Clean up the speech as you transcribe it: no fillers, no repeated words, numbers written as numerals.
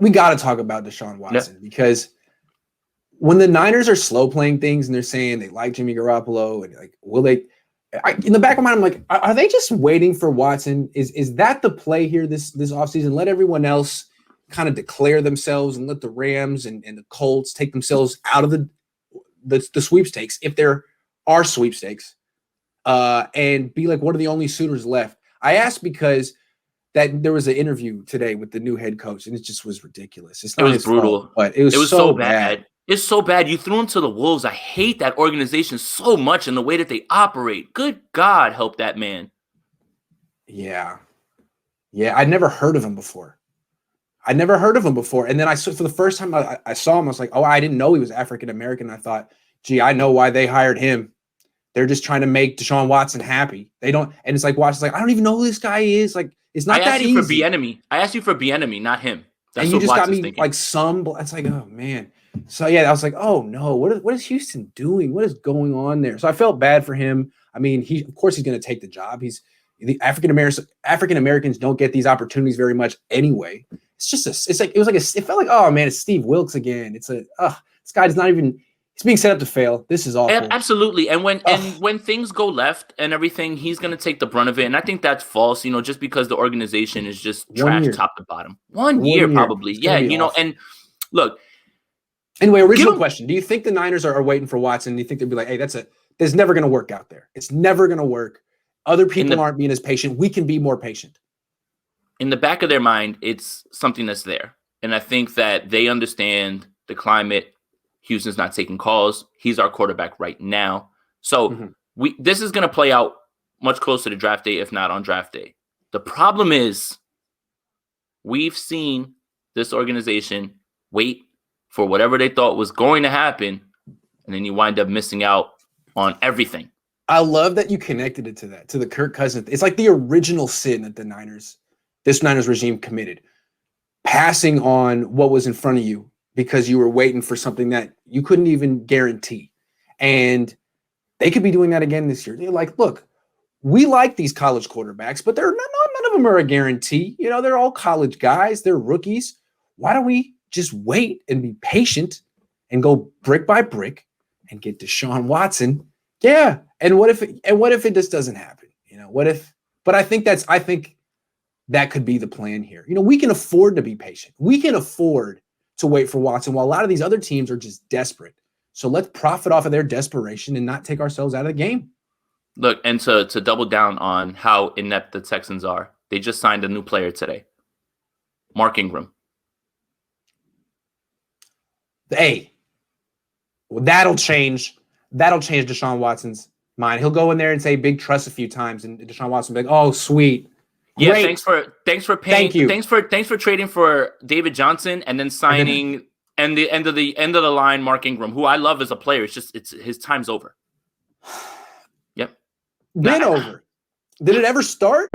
we got to talk about Deshaun Watson because when the Niners are slow playing things and they're saying they like Jimmy Garoppolo and like, will they? In the back of my mind, I'm like, are they just waiting for Watson? Is that the play here this offseason? Let everyone else kind of declare themselves and let the Rams and the Colts take themselves out of the sweepstakes if there are sweepstakes, and be like one of the only suitors left. I asked because that there was an interview today with the new head coach, and it just was ridiculous. It's not it was brutal, fault, but it was so bad. It's so bad. You threw him to the wolves. I hate that organization so much and the way that they operate. Good God, help that man. Yeah. I'd never heard of him before. And then I saw for the first time I saw him, I was like, oh, I didn't know he was African American. I thought, gee, I know why they hired him. They're just trying to make Deshaun Watson happy. They don't, and it's like Watson's like, I don't even know who this guy is. Like, it's not that easy. I asked you for Bieniemy, not him. That's and you just got me thinking. Like it's like, oh man. So yeah, I was like, oh no, what is Houston doing? What is going on there? So I felt bad for him. I mean, of course he's going to take the job. The African Americans don't get these opportunities very much anyway. It felt like, oh man, it's Steve Wilkes again. This guy's not even. He's being set up to fail. This is awful. Absolutely. And when things go left and everything, he's going to take the brunt of it. And I think that's false, just because the organization is just trash top to bottom. One year, probably. Yeah, awful. And look. Anyway, original question. Do you think the Niners are waiting for Watson? Do you think they'll be like, hey, that's never going to work out there. It's never going to work. Other people aren't being as patient. We can be more patient. In the back of their mind, it's something that's there. And I think that they understand the climate. Houston's not taking calls. He's our quarterback right now. So this is going to play out much closer to draft day, if not on draft day. The problem is we've seen this organization wait for whatever they thought was going to happen, and then you wind up missing out on everything. I love that you connected it to the Kirk Cousins. It's like the original sin that this Niners regime committed. Passing on what was in front of you because you were waiting for something that you couldn't even guarantee. And they could be doing that again this year. They're like, look, we like these college quarterbacks, but none of them are a guarantee. They're all college guys. They're rookies. Why don't we just wait and be patient and go brick by brick and get Deshaun Watson? Yeah. And what if it just doesn't happen? But I think that could be the plan here. We can afford to be patient. We can afford to wait for Watson while a lot of these other teams are just desperate. So let's profit off of their desperation and not take ourselves out of the game. Look, and to double down on how inept the Texans are, they just signed a new player today, Mark Ingram. Hey, that'll change Deshaun Watson's mind. He'll go in there and say big trust a few times, and Deshaun Watson will be like, oh, sweet. Yeah, great. thanks for paying. Thank you. Thanks for trading for David Johnson and then signing and the end of the line Mark Ingram, who I love as a player. It's his time's over. Yep. Been over. Did it ever start?